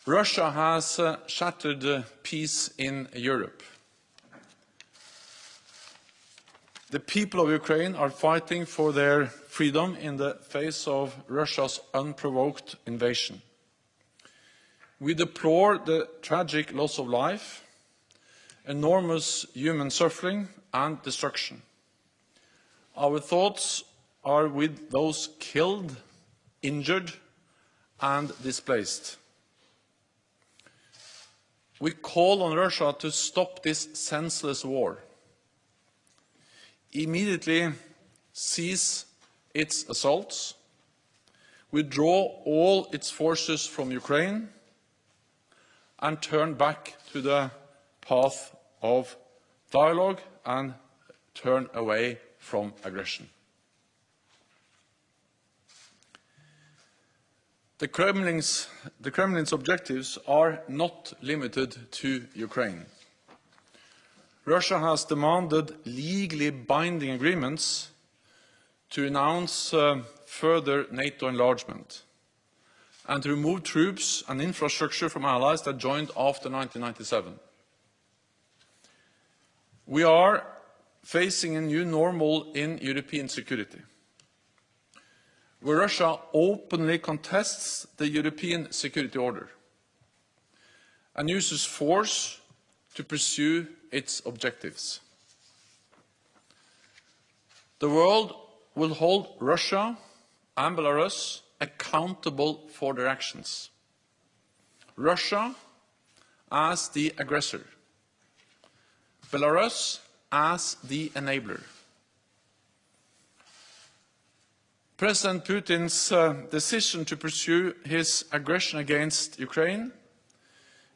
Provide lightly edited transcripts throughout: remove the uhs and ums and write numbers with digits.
Russia has shattered peace in Europe. The people of Ukraine are fighting for their freedom in the face of Russia's unprovoked invasion. We deplore the tragic loss of life, enormous human suffering and destruction. Our thoughts are with those killed, injured and displaced. We call on Russia to stop this senseless war. Immediately cease its assaults, withdraw all its forces from Ukraine, and turn back to the path of dialogue and turn away from aggression. The Kremlin's objectives are not limited to Ukraine. Russia has demanded legally binding agreements to renounce further NATO enlargement and to remove troops and infrastructure from allies that joined after 1997. We are facing a new normal in European security, where Russia openly contests the European security order and uses force to pursue its objectives. The world will hold Russia and Belarus accountable for their actions. Russia as the aggressor, Belarus as the enabler. President Putin's decision to pursue his aggression against Ukraine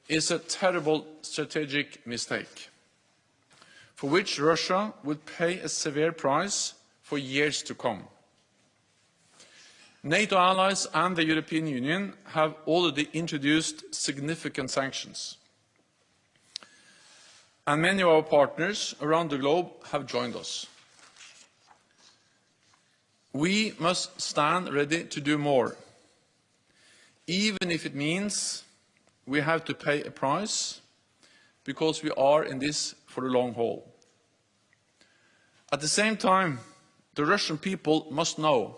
is a terrible strategic mistake, for which Russia will pay a severe price for years to come. NATO allies and the European Union have already introduced significant sanctions, and many of our partners around the globe have joined us. We must stand ready to do more, even if it means we have to pay a price, because we are in this for the long haul. At the same time, the Russian people must know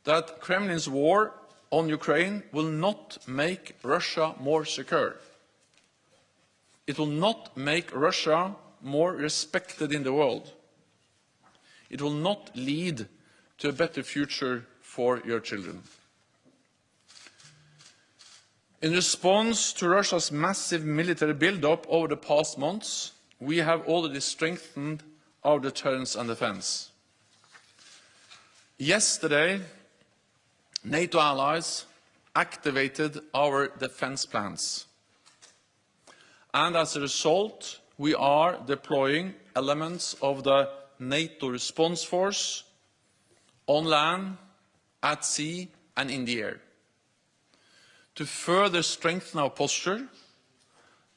that Kremlin's war on Ukraine will not make Russia more secure. It will not make Russia more respected in the world. It will not lead to a better future for your children. In response to Russia's massive military build-up over the past months, we have already strengthened our deterrence and defense. Yesterday, NATO allies activated our defense plans. And as a result, we are deploying elements of the NATO response force on land, at sea and in the air, to further strengthen our posture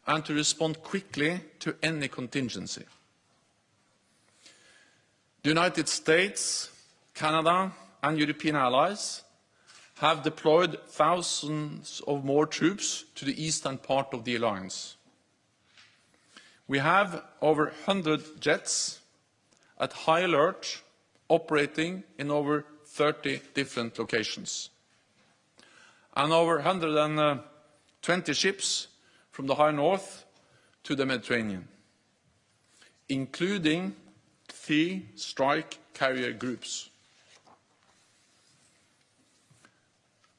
and to respond quickly to any contingency. The United States, Canada and European allies have deployed thousands of more troops to the eastern part of the alliance. We have over 100 jets at high alert, operating in over 30 different locations, and over 120 ships from the high north to the Mediterranean, including 3 strike carrier groups.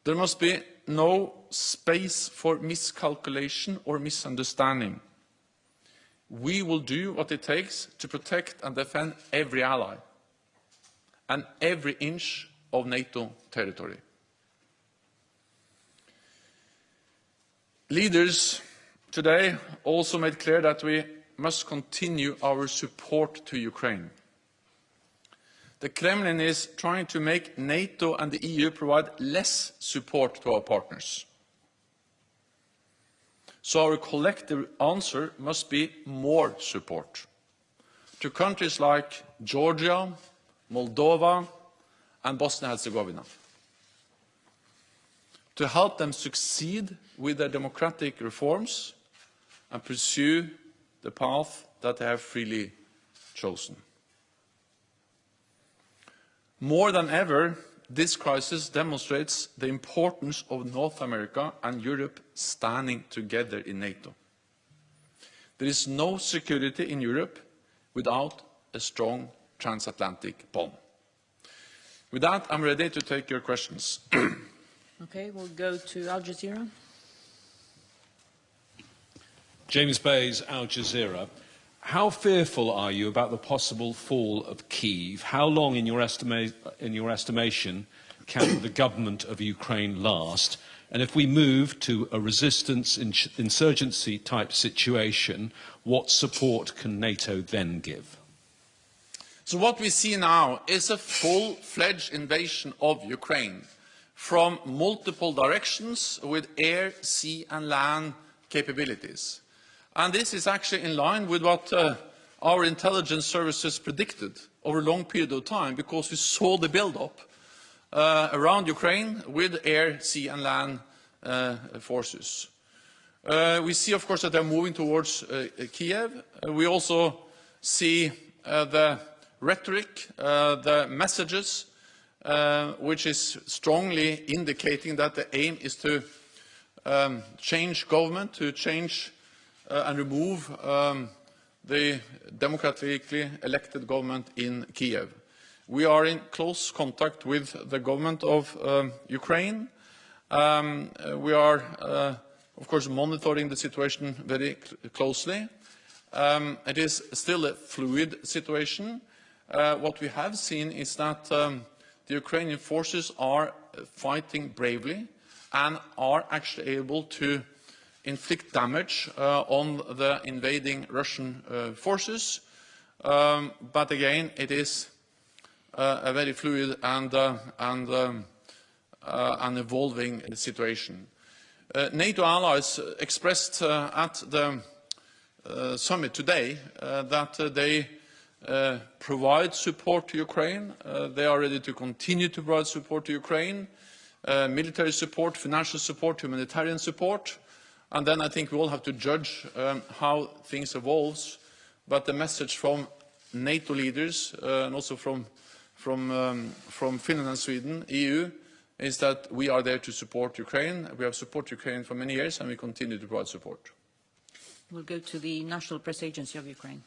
There must be no space for miscalculation or misunderstanding. We will do what it takes to protect and defend every ally and every inch of NATO territory. Leaders today also made clear that we must continue our support to Ukraine. The Kremlin is trying to make NATO and the EU provide less support to our partners. So our collective answer must be more support to countries like Georgia, Moldova and Bosnia-Herzegovina. to help them succeed with their democratic reforms and pursue the path that they have freely chosen. More than ever, this crisis demonstrates the importance of North America and Europe standing together in NATO. There is no security in Europe without a strong transatlantic bond. With that, I'm ready to take your questions. Okay, we'll go to Al Jazeera. James Bayes, Al Jazeera. How fearful are you about the possible fall of Kyiv? How long, in your estimation, can the government of Ukraine last? And if we move to a resistance insurgency type situation, what support can NATO then give? So what we see now is a full-fledged invasion of Ukraine from multiple directions with air, sea and land capabilities. And this is actually in line with what our intelligence services predicted over a long period of time, because we saw the build-up around Ukraine with air, sea and land forces. We see, of course, that they're moving towards Kiev. We also see the rhetoric, the messages, which is strongly indicating that the aim is to change government, to change and remove the democratically elected government in Kiev. We are in close contact with the government of Ukraine. We are, of course, monitoring the situation very closely. It is still a fluid situation. What we have seen is that the Ukrainian forces are fighting bravely and are actually able to inflict damage on the invading Russian forces. But again, it is a very fluid and an evolving situation. NATO allies expressed at the summit today that they provide support to Ukraine. They are ready to continue to provide support to Ukraine, military support, financial support, humanitarian support. And then I think we all have to judge how things evolve. But the message from NATO leaders and also from Finland and Sweden, EU, is that we are there to support Ukraine. We have supported Ukraine for many years and we continue to provide support. We'll go to the National Press Agency of Ukraine.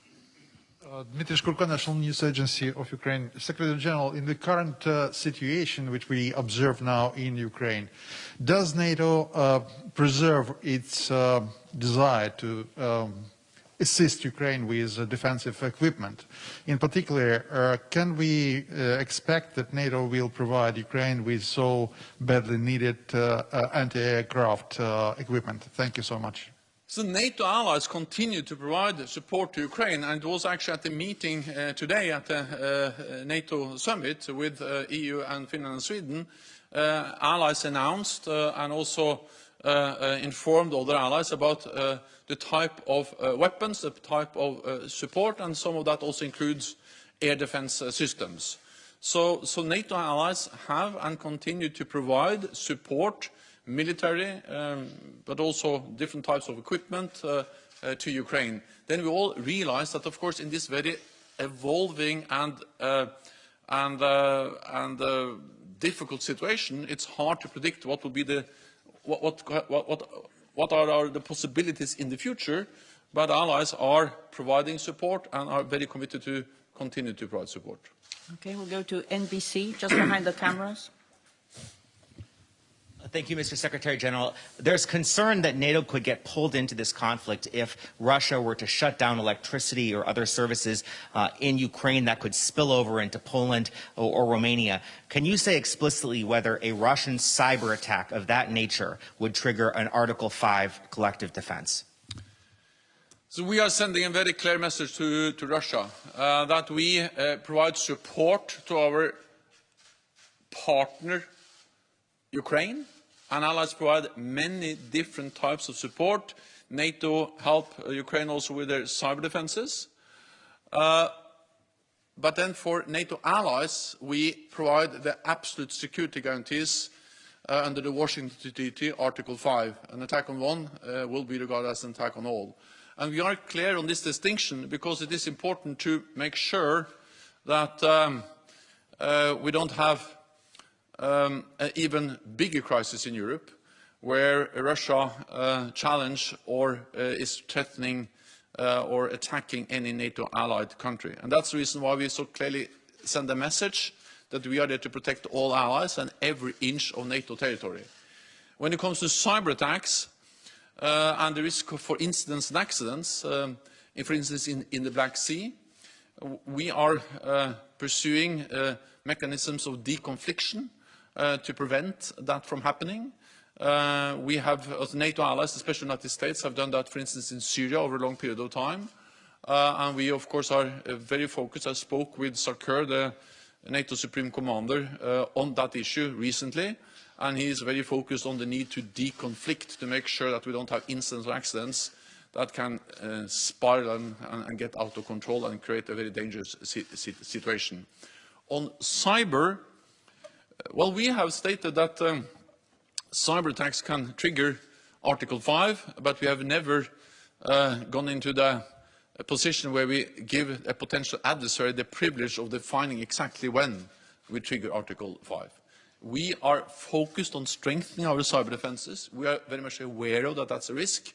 Dmitry Shkurko, National News Agency of Ukraine. Secretary General, in the current situation which we observe now in Ukraine, does NATO preserve its desire to assist Ukraine with defensive equipment? In particular, can we expect that NATO will provide Ukraine with so badly needed anti-aircraft equipment? Thank you so much. So NATO allies continue to provide support to Ukraine, and it was actually at the meeting today at the NATO summit with EU and Finland and Sweden. Allies announced and also informed other allies about the type of weapons, the type of support, and some of that also includes air defense systems. So NATO allies have and continue to provide support, military, but also different types of equipment to Ukraine. Then we all realize that, of course, in this very evolving and difficult situation, it's hard to predict what will be the what are the possibilities in the future. But allies are providing support and are very committed to continue to provide support. Okay, we'll go to NBC, just behind the cameras. Thank you, Mr. Secretary General. There's concern that NATO could get pulled into this conflict if Russia were to shut down electricity or other services in Ukraine that could spill over into Poland or Romania. Can you say explicitly whether a Russian cyber attack of that nature would trigger an Article 5 collective defense? So we are sending a very clear message to Russia that we provide support to our partner, Ukraine, and allies provide many different types of support. NATO help Ukraine also with their cyber defenses. But then for NATO allies, we provide the absolute security guarantees under the Washington Treaty, Article 5. An attack on one will be regarded as an attack on all. And we are clear on this distinction because it is important to make sure that we don't have an even bigger crisis in Europe, where Russia challenge or is threatening or attacking any NATO allied country. And that's the reason why we so clearly send a message that we are there to protect all allies and every inch of NATO territory. When it comes to cyber attacks and the risk for incidents and accidents, for instance in the Black Sea, we are pursuing mechanisms of deconfliction to prevent that from happening. We have, as NATO allies, especially the United States, have done that, for instance, in Syria over a long period of time. And we, of course, are very focused. I spoke with Sarkar, the NATO Supreme Commander, on that issue recently, and he is very focused on the need to deconflict, to make sure that we don't have incidents or accidents that can spiral and get out of control and create a very dangerous situation. On cyber, well, we have stated that cyber attacks can trigger Article 5, but we have never gone into the position where we give a potential adversary the privilege of defining exactly when we trigger Article 5. We are focused on strengthening our cyber defenses. We are very much aware of that that's a risk,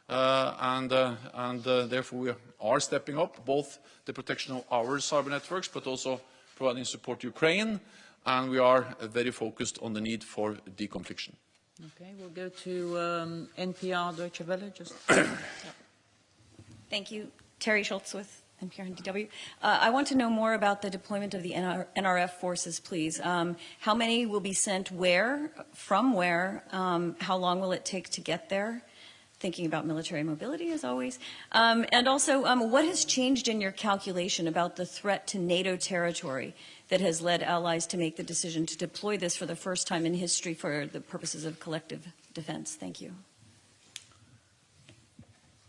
and therefore we are stepping up both the protection of our cyber networks, but also providing support to Ukraine, and we are very focused on the need for deconfliction. Okay, we'll go to NPR Deutsche Welle. Just Thank you. Terry Schultz with NPR and DW. I want to know more about the deployment of the NRF forces, please. How many will be sent where, from where? How long will it take to get there? Thinking about military mobility, as always. And also, what has changed in your calculation about the threat to NATO territory that has led allies to make the decision to deploy this for the first time in history for the purposes of collective defense? Thank you.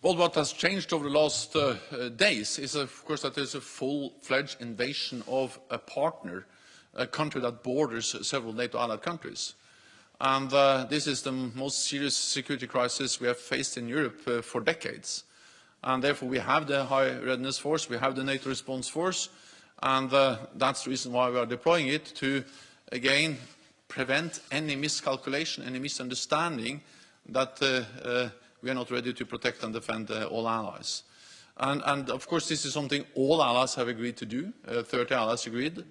Well, what has changed over the last days is, of course, that there's a full-fledged invasion of a partner, a country that borders several NATO allied countries. And this is the most serious security crisis we have faced in Europe for decades. And therefore, we have the High Readiness Force, we have the NATO Response Force, and that's the reason why we are deploying it, to, again, prevent any miscalculation, any misunderstanding that we are not ready to protect and defend all allies. And of course, this is something all allies have agreed to do. 30 allies agreed.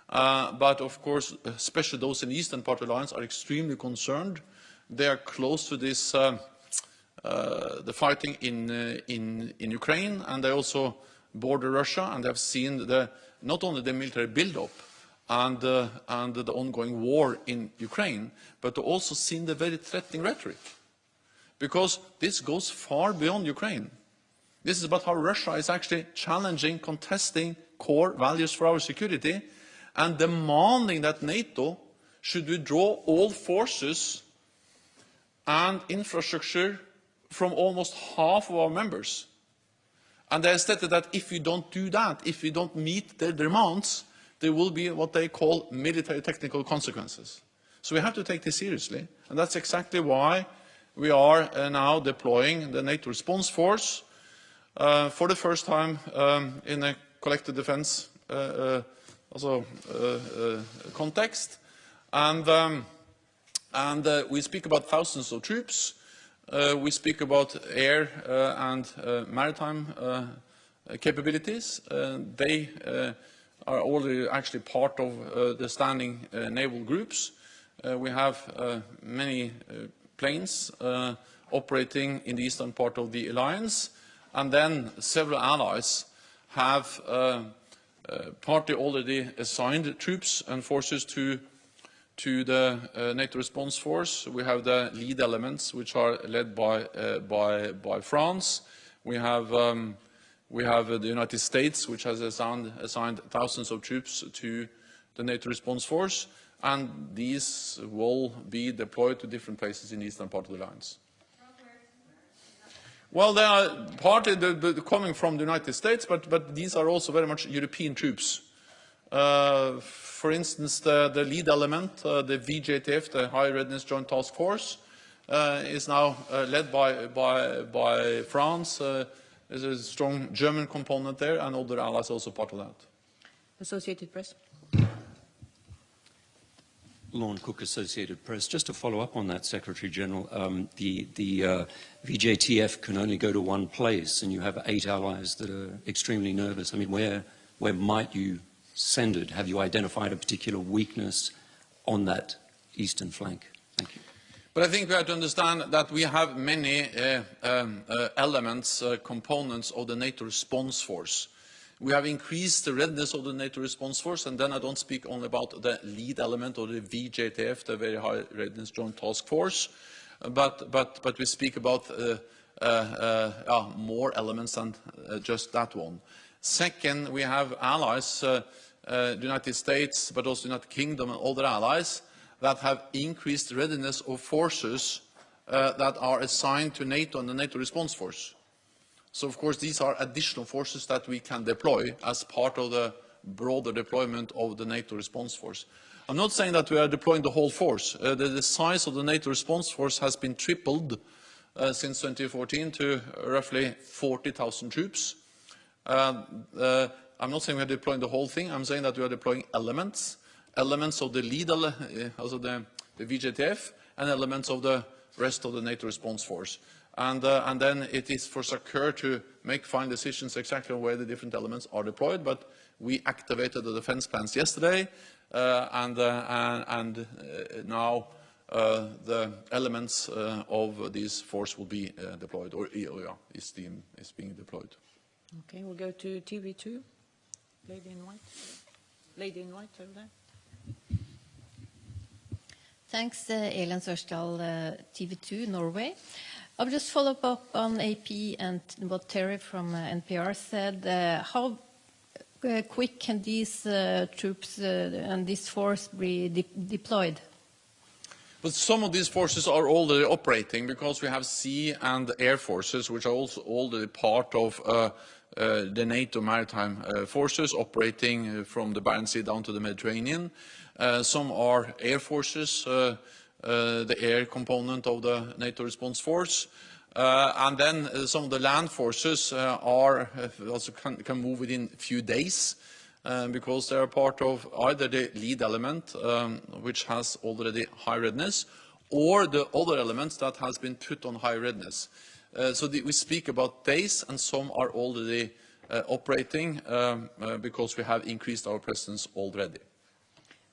But of course, especially those in the eastern part of the alliance are extremely concerned. They are close to this, the fighting in Ukraine, and they also border Russia, and they have seen not only the military build-up and the ongoing war in Ukraine, but also seen the very threatening rhetoric. Because this goes far beyond Ukraine. This is about how Russia is actually challenging, contesting core values for our security, and demanding that NATO should withdraw all forces and infrastructure from almost half of our members. And they have stated that if we don't do that, if we don't meet their demands, there will be what they call military technical consequences. So we have to take this seriously, and that's exactly why we are now deploying the NATO Response Force for the first time in a collective defense context. And we speak about thousands of troops. We speak about air and maritime capabilities. They are already actually part of the standing naval groups. We have many planes operating in the eastern part of the alliance, and then several allies have partly already assigned troops and forces to the NATO Response Force. We have the lead elements, which are led by France. We have the United States, which has assigned thousands of troops to the NATO Response Force, and these will be deployed to different places in the eastern part of the alliance. Well, they are partly coming from the United States, but these are also very much European troops. For instance, the lead element, the VJTF, the High Readiness Joint Task Force, is now led by France. There's a strong German component there, and other allies also part of that. Associated Press. Lorne Cook, Associated Press. Just to follow up on that, Secretary General, the VJTF can only go to one place, and you have 8 allies that are extremely nervous. I mean, where might you send it? Have you identified a particular weakness on that eastern flank? Thank you. But I think we have to understand that we have many elements, components of the NATO response force. We have increased the readiness of the NATO response force, and then I don't speak only about the lead element or the VJTF, the Very High Readiness Joint Task Force, but we speak about more elements than just that one. Second, we have allies, the United States, but also the United Kingdom and other allies that have increased readiness of forces that are assigned to NATO and the NATO response force. So, of course, these are additional forces that we can deploy as part of the broader deployment of the NATO response force. I'm not saying that we are deploying the whole force. The size of the NATO response force has been tripled since 2014 to roughly 40,000 troops. I'm not saying we are deploying the whole thing. I'm saying that we are deploying elements of the lead, also the VJTF, and elements of the rest of the NATO response force. And then it is for SACEUR to make fine decisions exactly on where the different elements are deployed. But we activated the defense plans yesterday, and now the elements of this force will be deployed, or is being deployed. Okay, we'll go to TV2. Lady in white. Lady in white over there. Thanks, Elin Sørsdal, TV2 Norway. I'll just follow up on AP and what Terry from NPR said. How quick can these troops and this force be deployed? But some of these forces are already operating because we have sea and air forces, which are also already part of the NATO maritime forces operating from the Barents Sea down to the Mediterranean. Some are air forces, the air component of the NATO response force. And then some of the land forces also can move within a few days because they are part of either the lead element, which has already high readiness, or the other elements that has been put on high readiness. So we speak about days, and some are already operating because we have increased our presence already.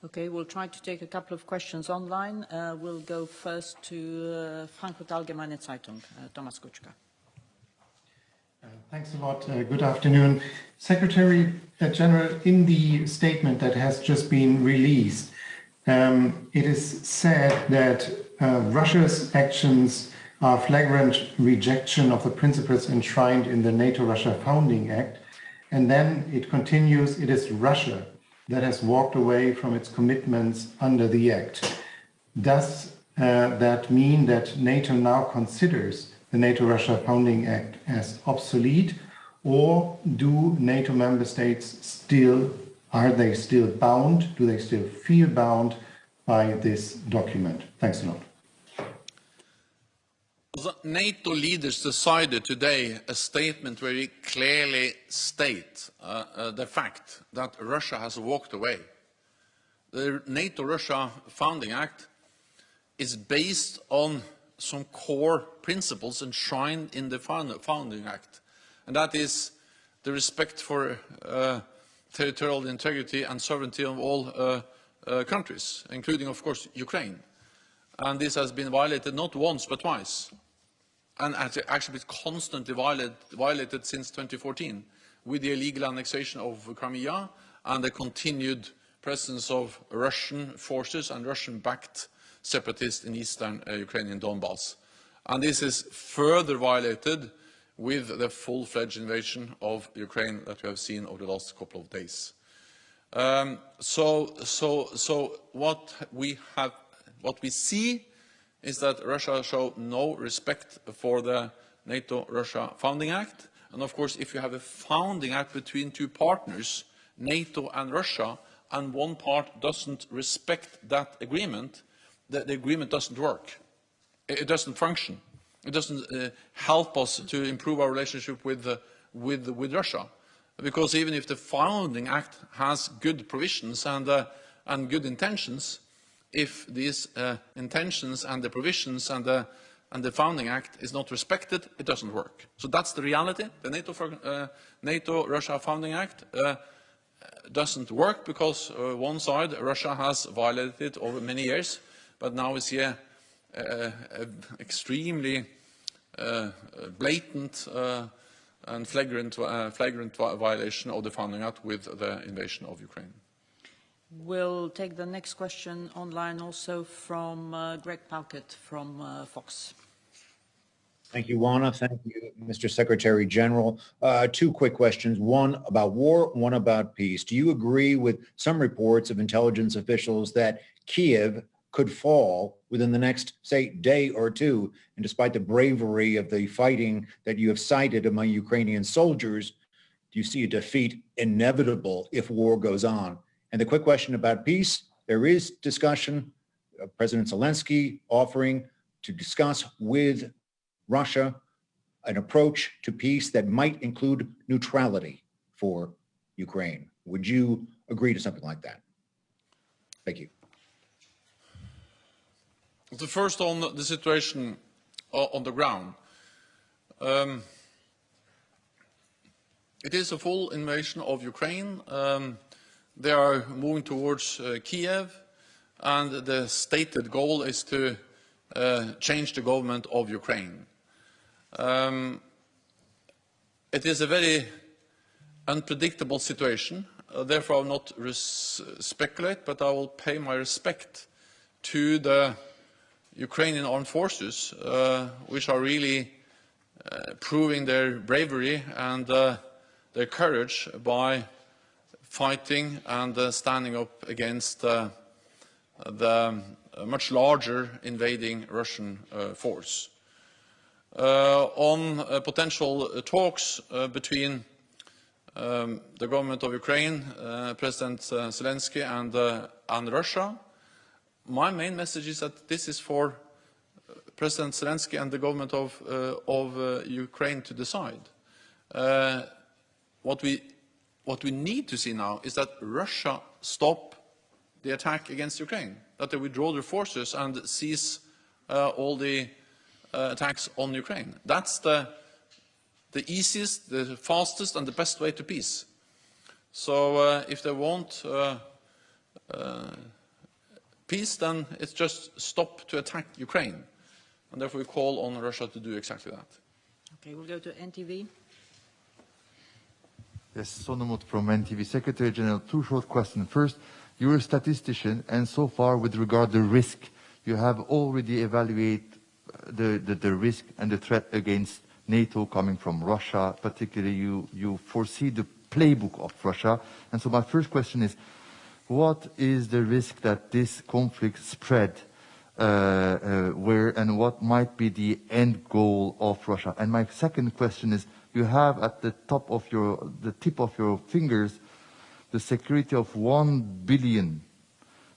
Okay, we'll try to take a couple of questions online. We'll go first to Frankfurt Allgemeine Zeitung, Thomas Kutschka. Thanks a lot. Good afternoon. Secretary General, in the statement that has just been released, it is said that Russia's actions are flagrant rejection of the principles enshrined in the NATO-Russia Founding Act. And then it continues, it is Russia that has walked away from its commitments under the Act. Does that mean that NATO now considers the NATO-Russia Founding Act as obsolete, or do NATO member states are they still bound? Do they still feel bound by this document? Thanks a lot. The NATO leaders decided today a statement where we clearly state the fact that Russia has walked away. The NATO-Russia Founding Act is based on some core principles enshrined in the Founding Act, and that is the respect for territorial integrity and sovereignty of all countries, including, of course, Ukraine. And this has been violated not once but twice, and actually been constantly violated since 2014 with the illegal annexation of Crimea and the continued presence of Russian forces and Russian-backed separatists in eastern Ukrainian Donbass. And this is further violated with the full-fledged invasion of Ukraine that we have seen over the last couple of days. So what we see is that Russia shows no respect for the NATO-Russia Founding Act. And of course, if you have a founding act between two partners, NATO and Russia, and one part doesn't respect that agreement, the agreement doesn't work. It doesn't function. It doesn't help us to improve our relationship with Russia. Because even if the Founding Act has good provisions and good intentions, if these intentions and the provisions and the Founding Act is not respected, it doesn't work. So that's the reality. The NATO-Russia Founding Act doesn't work because one side, Russia, has violated it over many years, but now we see an extremely blatant and flagrant violation of the Founding Act with the invasion of Ukraine. We'll take the next question online also from Greg Palkett from Fox. Thank you, Juana. Thank you, Mr. Secretary General. Two quick questions, one about war, one about peace. Do you agree with some reports of intelligence officials that Kiev could fall within the next, say, day or two? And despite the bravery of the fighting that you have cited among Ukrainian soldiers, do you see a defeat inevitable if war goes on? And the quick question about peace, there is discussion, President Zelensky offering to discuss with Russia an approach to peace that might include neutrality for Ukraine. Would you agree to something like that? Thank you. The first on the situation on the ground. It is a full invasion of Ukraine. They are moving towards Kiev, and the stated goal is to change the government of Ukraine. It is a very unpredictable situation. Therefore, I will not speculate, but I will pay my respect to the Ukrainian armed forces, which are really proving their bravery and their courage by fighting and standing up against the much larger invading Russian force. On potential talks between the government of Ukraine, President Zelensky, and Russia, my main message is that this is for President Zelensky and the government of Ukraine to decide. What we need to see now is that Russia stop the attack against Ukraine, that they withdraw their forces and cease all the attacks on Ukraine. That's the easiest, the fastest, and the best way to peace. So if they want peace, then it's just stop to attack Ukraine. And therefore we call on Russia to do exactly that. Okay, we'll go to NTV. Yes, Sonomut from NTV. Secretary General, two short questions. First, you're a statistician, and so far with regard to risk, you have already evaluated the risk and the threat against NATO coming from Russia. Particularly, you foresee the playbook of Russia. And so my first question is, what is the risk that this conflict spread where, and what might be the end goal of Russia? And my second question is, you have at the tip of your fingers the security of 1 billion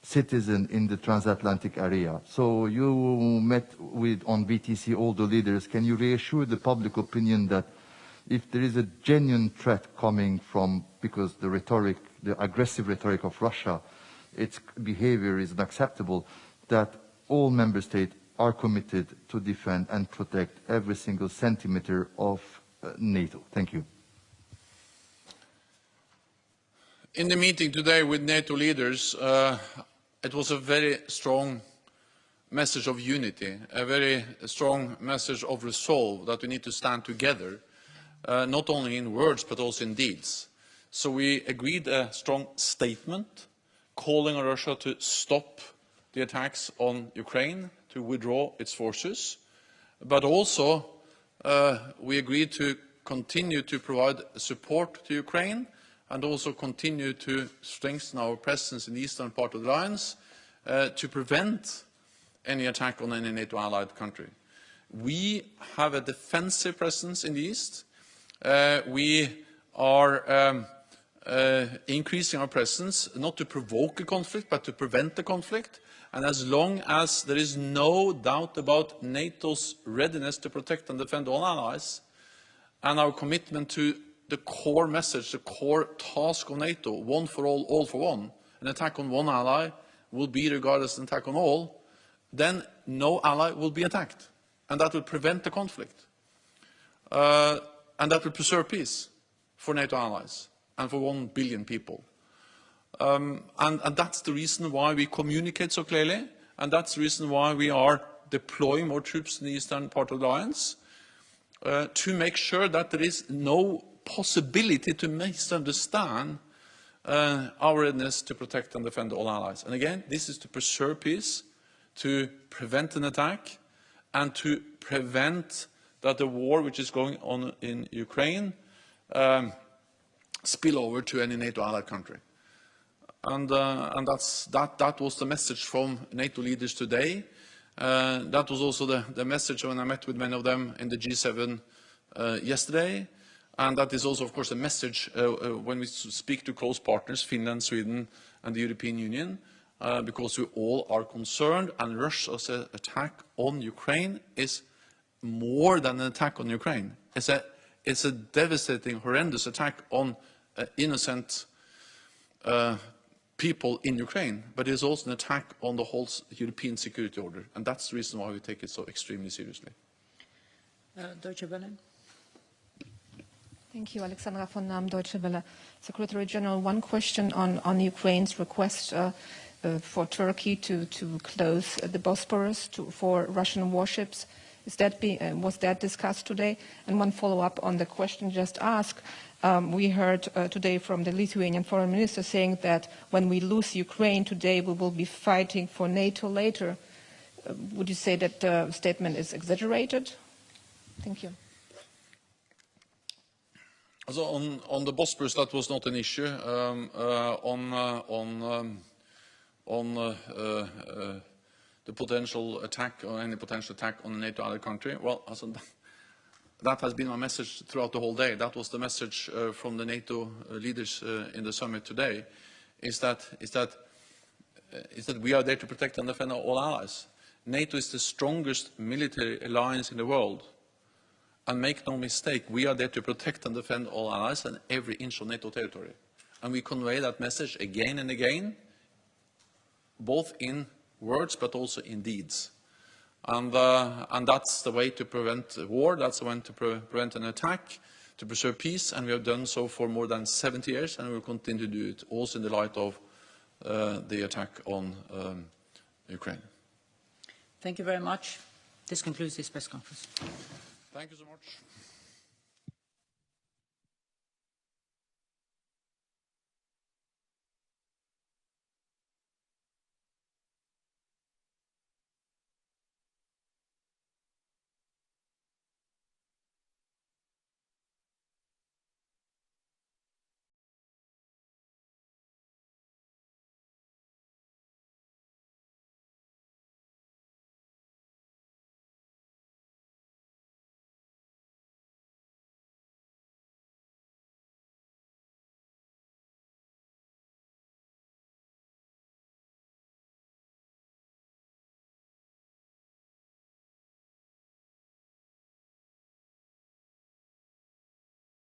citizens in the transatlantic area. So you met on BTC all the leaders. Can you reassure the public opinion that if there is a genuine threat coming from, because the rhetoric, the aggressive rhetoric of Russia, its behavior is unacceptable, that all member states are committed to defend and protect every single centimeter of NATO? Thank you. In the meeting today with NATO leaders, it was a very strong message of unity, a very strong message of resolve that we need to stand together, not only in words but also in deeds. So we agreed a strong statement calling on Russia to stop the attacks on Ukraine, to withdraw its forces, but also we agreed to continue to provide support to Ukraine and also continue to strengthen our presence in the eastern part of the alliance to prevent any attack on any NATO allied country. We have a defensive presence in the east. We are increasing our presence, not to provoke a conflict, but to prevent a conflict. And as long as there is no doubt about NATO's readiness to protect and defend all allies, and our commitment to the core message, the core task of NATO, one for all for one, an attack on one ally will be regarded as an attack on all, then no ally will be attacked. And that will prevent the conflict. And that will preserve peace for NATO allies and for 1 billion people. And that's the reason why we communicate so clearly, and that's the reason why we are deploying more troops in the eastern part of the alliance, to make sure that there is no possibility to misunderstand our readiness to protect and defend all allies. And again, this is to preserve peace, to prevent an attack, and to prevent that the war which is going on in Ukraine spill over to any NATO allied country. And that was the message from NATO leaders today. That was also the message when I met with many of them in the G7 yesterday. And that is also, of course, a message when we speak to close partners, Finland, Sweden, and the European Union, because we all are concerned, and Russia's attack on Ukraine is more than an attack on Ukraine. It's a devastating, horrendous attack on innocent people in Ukraine, but it's also an attack on the whole European security order, and that's the reason why we take it so extremely seriously. Deutsche Welle. Thank you, Alexandra von Nahm, Deutsche Welle. Secretary General, one question on Ukraine's request for Turkey to close the Bosporus for Russian warships. Was that discussed today? And one follow-up on the question just asked. We heard today from the Lithuanian foreign minister saying that when we lose Ukraine today, we will be fighting for NATO later. Would you say that the statement is exaggerated? Thank you. So on the Bosporus, that was not an issue. The potential attack or any potential attack on a NATO allied country, well, that has been my message throughout the whole day. That was the message from the NATO leaders in the summit today, is that we are there to protect and defend all allies. NATO is the strongest military alliance in the world. And make no mistake, we are there to protect and defend all allies and every inch of NATO territory. And we convey that message again and again, both in words but also in deeds. And that's the way to prevent war, that's the way to prevent an attack, to preserve peace, and we have done so for more than 70 years, and we will continue to do it, also in the light of the attack on Ukraine. Thank you very much. This concludes this press conference. Thank you so much.